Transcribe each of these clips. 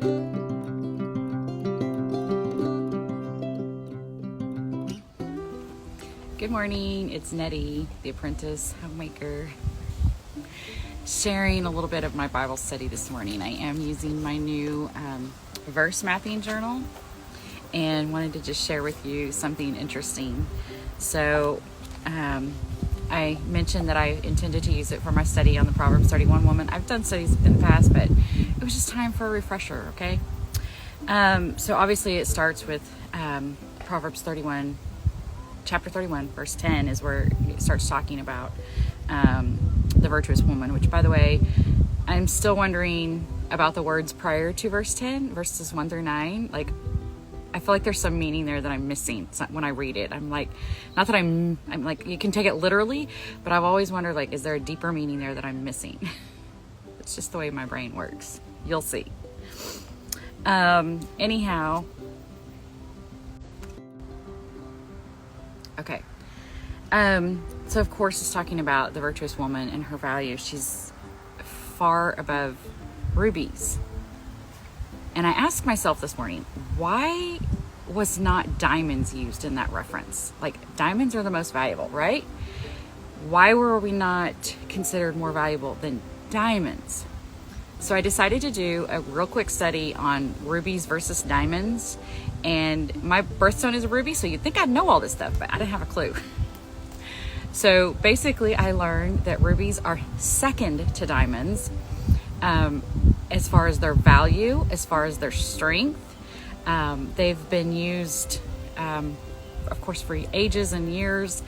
Good morning, it's Nettie, the apprentice homemaker, sharing a little bit of my Bible study this morning. I am using my new verse mapping journal and wanted to just share with you something interesting. So I mentioned that I intended to use it for my study on the Proverbs 31 woman. I've done studies in the past, but it was just time for a refresher, okay? So obviously it starts with Proverbs 31, chapter 31, verse 10 is where it starts talking about the virtuous woman, which, by the way, I'm still wondering about the words prior to verse 10, verses 1 through 9. Like, I feel like there's some meaning there that I'm missing when I read it. I'm like, not that I'm like, you can take it literally, but I've always wondered, like, is there a deeper meaning there that I'm missing? It's just the way my brain works. You'll see. Anyhow, okay. So of course it's talking about the virtuous woman and her value. She's far above rubies. And I asked myself this morning, why was not diamonds used in that reference? Like, diamonds are the most valuable, right? Why were we not considered more valuable than diamonds? So I decided to do a real quick study on rubies versus diamonds. And my birthstone is a ruby, so you'd think I'd know all this stuff, but I didn't have a clue. So basically I learned that rubies are second to diamonds as far as their value, as far as their strength. They've been used, of course, for ages and years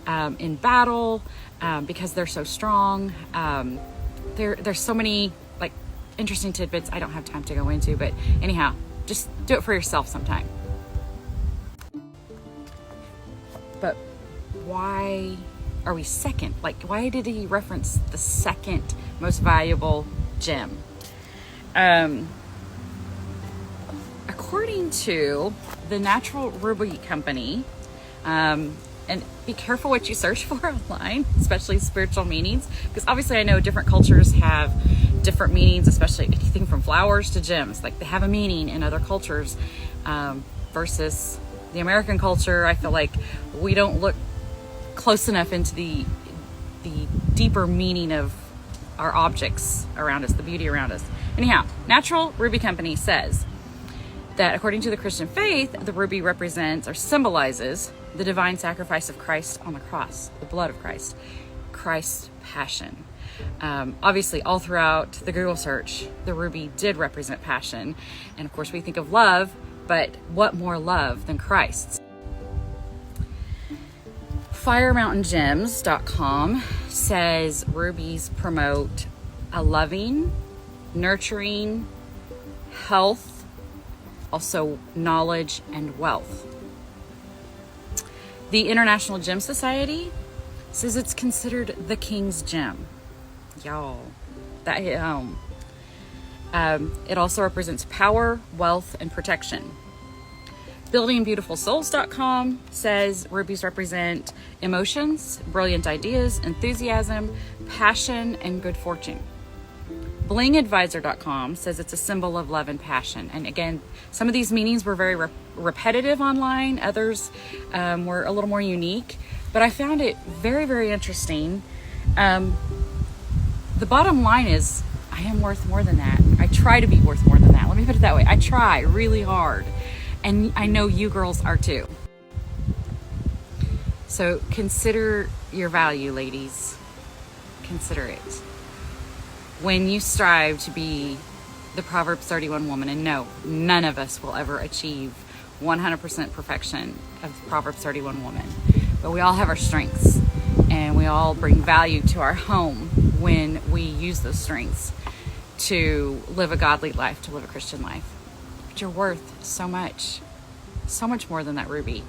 in battle because they're so strong. There's so many like interesting tidbits I don't have time to go into, but anyhow, just do it for yourself sometime. But why are we second? Like, why did he reference the second most valuable gem? According to the Natural Ruby Company, and be careful what you search for online, especially spiritual meanings, because obviously I know different cultures have different meanings, especially anything from flowers to gems. Like, they have a meaning in other cultures versus the American culture. I feel like we don't look close enough into the deeper meaning of our objects around us, the beauty around us. Anyhow, Natural Ruby Company says that according to the Christian faith, the ruby represents or symbolizes the divine sacrifice of Christ on the cross, the blood of Christ, Christ's passion. Obviously, all throughout the Google search, the ruby did represent passion. And of course, we think of love, but what more love than Christ's? FireMountainGems.com says rubies promote a loving, nurturing, health, also knowledge and wealth. The International Gem Society says it's considered the king's gem. Y'all, that hit home. It also represents power, wealth, and protection. BuildingBeautifulSouls.com says rubies represent emotions, brilliant ideas, enthusiasm, passion, and good fortune. BlingAdvisor.com says it's a symbol of love and passion. And again, some of these meanings were very repetitive online. Others were a little more unique. But I found it very, very interesting. The bottom line is, I am worth more than that. I try to be worth more than that. Let me put it that way. I try really hard. And I know you girls are too. So consider your value, ladies. Consider it. When you strive to be the Proverbs 31 woman, and no, none of us will ever achieve 100% perfection of the Proverbs 31 woman, but we all have our strengths, and we all bring value to our home when we use those strengths to live a godly life, to live a Christian life. But you're worth so much more than that ruby.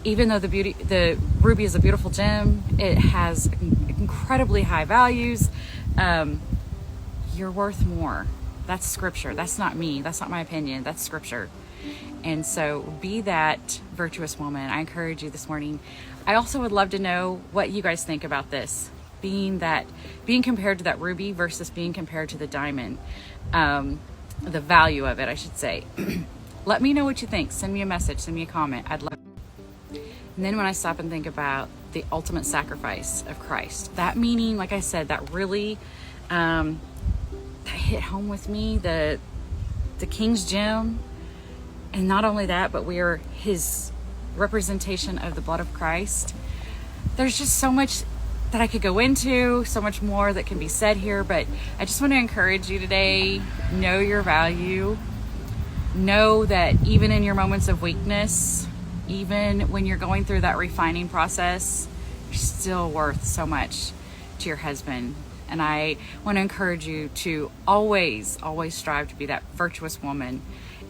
Even though the ruby is a beautiful gem, it has incredibly high values. You're worth more. That's scripture. That's not me. That's not my opinion. That's scripture. And so be that virtuous woman. I encourage you this morning. I also would love to know what you guys think about this. Being compared to that ruby versus being compared to the diamond. the value of it, I should say. Let me know what you think. Send me a message, send me a comment. I'd love. And then when I stop and think about the ultimate sacrifice of Christ, that meaning, like I said, that really that hit home with me, the King's gem. And not only that, but we are his representation of the blood of Christ. There's just so much that I could go into, so much more that can be said here, but I just want to encourage you today, know your value. Know that even in your moments of weakness, even when you're going through that refining process, you're still worth so much to your husband. And I want to encourage you to always, always strive to be that virtuous woman.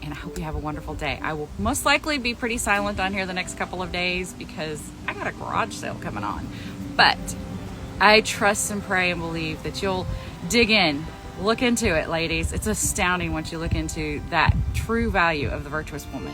And I hope you have a wonderful day. I will most likely be pretty silent on here the next couple of days because I got a garage sale coming on. But I trust and pray and believe that you'll dig in. Look into it, ladies. It's astounding once you look into that true value of the virtuous woman.